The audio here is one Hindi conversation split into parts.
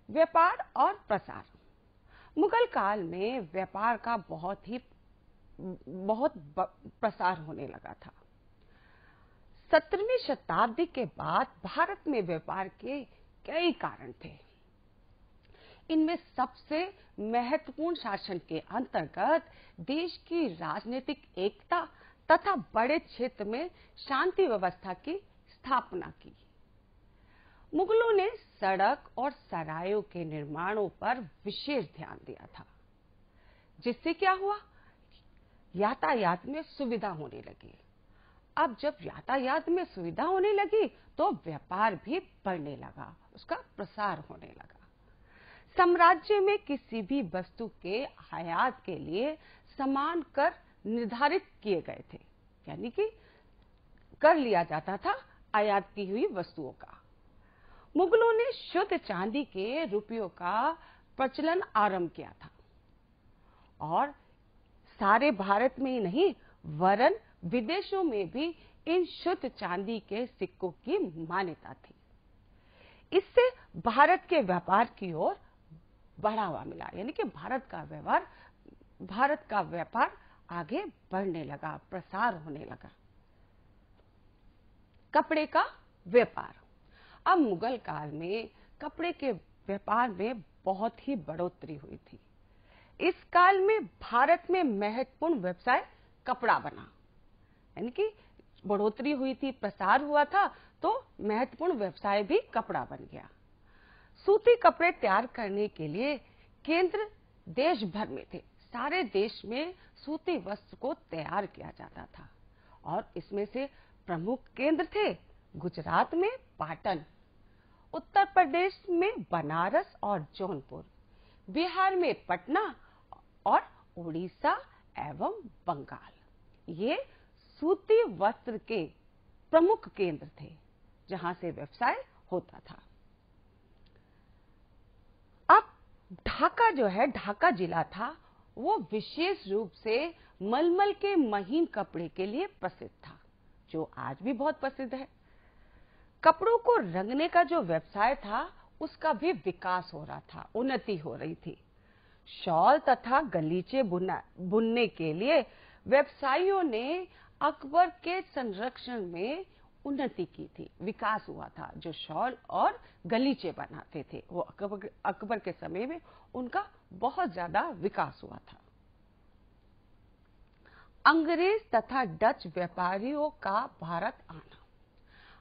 व्यापार और प्रसार। मुगल काल में व्यापार का प्रसार होने लगा था। 17वीं शताब्दी के बाद भारत में व्यापार के कई कारण थे। इनमें सबसे महत्वपूर्ण शासन के अंतर्गत देश की राजनीतिक एकता तथा बड़े क्षेत्र में शांति व्यवस्था की स्थापना की। मुगलों ने सड़क और सरायों के निर्माणों पर विशेष ध्यान दिया था, जिससे क्या हुआ, यातायात में सुविधा होने लगी। अब जब यातायात में सुविधा होने लगी तो व्यापार भी बढ़ने लगा, उसका प्रसार होने लगा। साम्राज्य में किसी भी वस्तु के आयात के लिए समान कर निर्धारित किए गए थे, यानी कि कर लिया जाता था आयात की हुई वस्तुओं का। मुगलों ने शुद्ध चांदी के रुपयों का प्रचलन आरंभ किया था और सारे भारत में ही नहीं वरन विदेशों में भी इन शुद्ध चांदी के सिक्कों की मान्यता थी। इससे भारत के व्यापार की ओर बढ़ावा मिला, यानी कि भारत का व्यापार आगे बढ़ने लगा, प्रसार होने लगा। कपड़े का व्यापार। अब मुगल काल में कपड़े के व्यापार में बहुत ही बढ़ोतरी हुई थी। इस काल में भारत में महत्वपूर्ण व्यवसाय कपड़ा बना, यानी कि बढ़ोतरी हुई थी, प्रसार हुआ था, तो महत्वपूर्ण व्यवसाय भी कपड़ा बन गया। सूती कपड़े तैयार करने के लिए केंद्र देश भर में थे। सारे देश में सूती वस्त्र को तैयार किया जाता था और इसमें से प्रमुख केंद्र थे गुजरात में पाटन, उत्तर प्रदेश में बनारस और जौनपुर, बिहार में पटना और उड़ीसा एवं बंगाल। ये सूती वस्त्र के प्रमुख केंद्र थे जहां से व्यवसाय होता था। अब ढाका जो है, ढाका जिला था, वो विशेष रूप से मलमल के महीन कपड़े के लिए प्रसिद्ध था, जो आज भी बहुत प्रसिद्ध है। कपड़ों को रंगने का जो व्यवसाय था उसका भी विकास हो रहा था, उन्नति हो रही थी। शॉल तथा गलीचे बुनने के लिए व्यवसायियों ने अकबर के संरक्षण में उन्नति की थी, विकास हुआ था। जो शॉल और गलीचे बनाते थे वो अकबर के समय में उनका बहुत ज्यादा विकास हुआ था। अंग्रेज तथा डच व्यापारियों का भारत आना।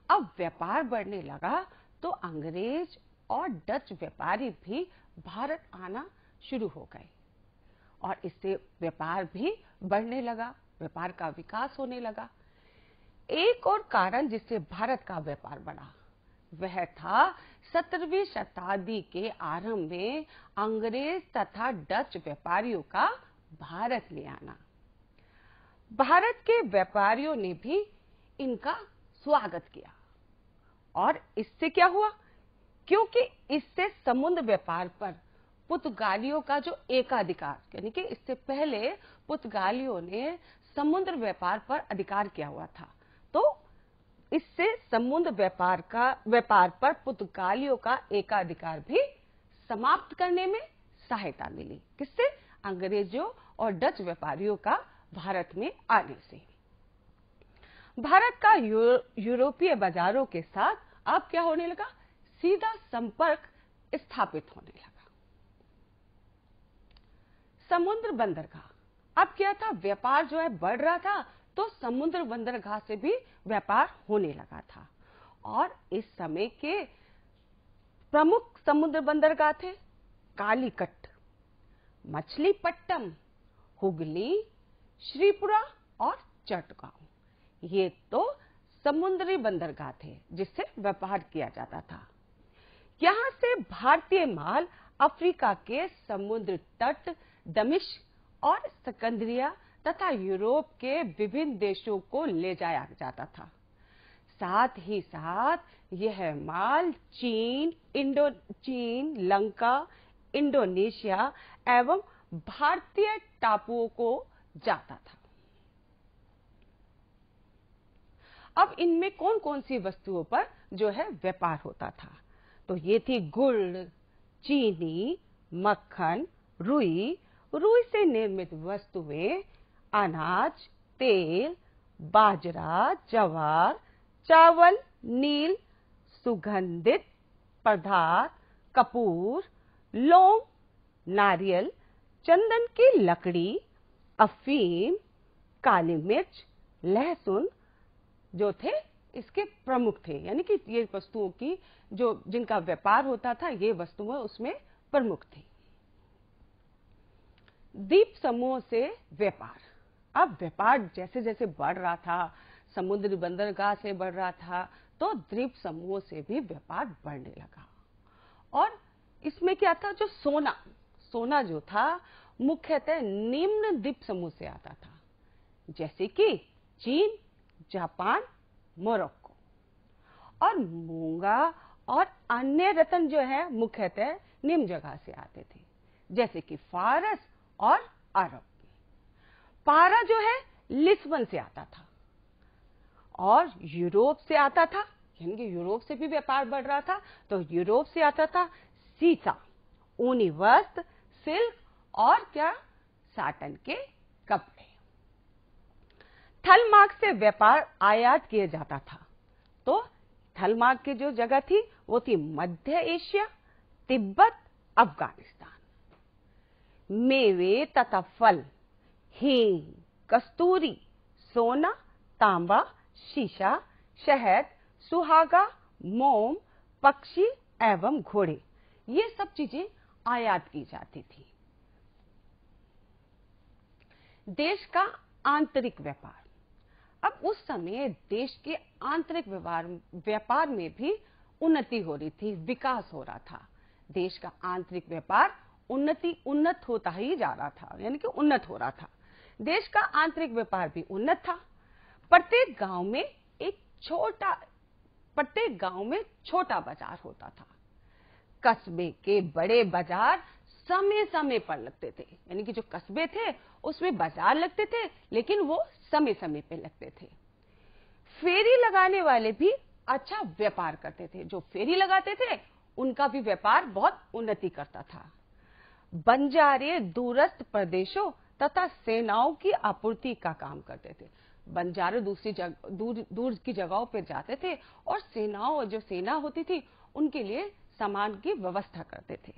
अब व्यापार बढ़ने लगा तो अंग्रेज और डच व्यापारी भी भारत आना शुरू हो गए और इससे व्यापार भी बढ़ने लगा, व्यापार का विकास होने लगा। एक और कारण जिससे भारत का व्यापार बढ़ा वह था 17वीं शताब्दी के आरंभ में अंग्रेज तथा डच व्यापारियों का भारत में आना। भारत के व्यापारियों ने भी इनका स्वागत किया और इससे क्या हुआ, क्योंकि इससे समुद्र व्यापार पर पुर्तगालियों का जो एकाधिकार, यानी कि इससे पहले पुर्तगालियों ने समुद्र व्यापार पर अधिकार किया हुआ था, तो इससे समुद्र व्यापार पर पुर्तगालियों का एकाधिकार भी समाप्त करने में सहायता मिली। किससे? अंग्रेजों और डच व्यापारियों का भारत में आने से। भारत का यूरोपीय बाजारों के साथ अब क्या होने लगा, सीधा संपर्क स्थापित होने लगा। समुद्र बंदरगाह। अब क्या था, व्यापार जो है बढ़ रहा था तो समुद्र बंदरगाह से भी व्यापार होने लगा था और इस समय के प्रमुख समुद्र बंदरगाह थे कालीकट, मछलीपट्टम, हुगली, श्रीपुरा और चटगांव। ये तो समुद्री बंदरगाह थे जिससे व्यापार किया जाता था। यहां से भारतीय माल अफ्रीका के समुद्र तट, दमिश्क और सिकंदरिया तथा यूरोप के विभिन्न देशों को ले जाया जाता था। साथ ही साथ यह माल चीन, लंका, इंडोनेशिया एवं भारतीय टापुओं को जाता था। अब इनमें कौन कौन सी वस्तुओं पर जो है व्यापार होता था, तो ये थी गुड़, चीनी, मक्खन, रुई, रुई से निर्मित वस्तुएं, अनाज, तेल, बाजरा, ज्वार, चावल, नील, सुगंधित पदार्थ, कपूर, लौंग, नारियल, चंदन की लकड़ी, अफीम, काली मिर्च, लहसुन जो थे इसके प्रमुख थे। यानी कि ये वस्तुओं की जो जिनका व्यापार होता था, ये वस्तुएं उसमें प्रमुख थी। द्वीप समूह से व्यापार। अब व्यापार जैसे जैसे बढ़ रहा था, समुद्री बंदरगाह से बढ़ रहा था, तो द्वीप समूह से भी व्यापार बढ़ने लगा। और इसमें क्या था, जो सोना जो था मुख्यतः निम्न द्वीप समूह से आता था, जैसे कि चीन, जापान, मोरक्को। और मूंगा और अन्य रत्न जो है मुख्यतः निम्न जगह से आते थे, जैसे कि फारस और अरब। पारा जो है लिस्बन से आता था और यूरोप से आता था, यानी कि यूरोप से भी व्यापार बढ़ रहा था, तो यूरोप से आता था सीसा, ऊनी वस्त्र, सिल्क और क्या, साटन के कपड़े। थल मार्ग से व्यापार आयात किया जाता था, तो थल मार्ग की जो जगह थी वो थी मध्य एशिया, तिब्बत, अफगानिस्तान। मेवे तथा फल, हींग, कस्तूरी, सोना, तांबा, शीशा, शहद, सुहागा, मोम, पक्षी एवं घोड़े, ये सब चीजें आयात की जाती थी। देश का आंतरिक व्यापार। अब उस समय देश के आंतरिक व्यापार में भी उन्नति हो रही थी, विकास हो रहा था। देश का आंतरिक व्यापार उन्नत होता ही जा रहा था, यानी कि उन्नत हो रहा था। देश का आंतरिक व्यापार भी उन्नत था। प्रत्येक गांव में छोटा बाजार होता था। कस्बे के बड़े बाजार समय समय पर लगते थे, यानी कि जो कस्बे थे उसमें बाजार लगते थे, लेकिन वो समय समय पे लगते थे। फेरी लगाने वाले भी अच्छा व्यापार करते थे। जो फेरी लगाते थे उनका भी व्यापार बहुत उन्नति करता था। बंजारे दूरस्थ प्रदेशों तथा सेनाओं की आपूर्ति का काम करते थे। बंजारे दूर की जगहों पर जाते थे और जो सेना होती थी उनके लिए सामान की व्यवस्था करते थे।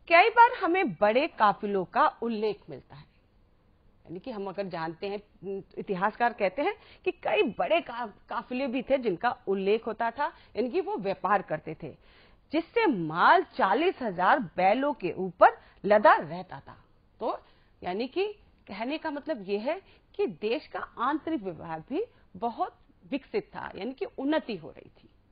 कई बार हमें बड़े काफिलों का उल्लेख मिलता है, यानी कि हम अगर जानते हैं, इतिहासकार कहते हैं कि कई बड़े काफिले भी थे जिनका उल्लेख होता था, यानी कि वो व्यापार करते थे, जिससे माल 40,000 बैलों के ऊपर लदा रहता था। तो यानी कि कहने का मतलब ये है कि देश का आंतरिक व्यापार भी बहुत विकसित था, यानी कि उन्नति हो रही थी।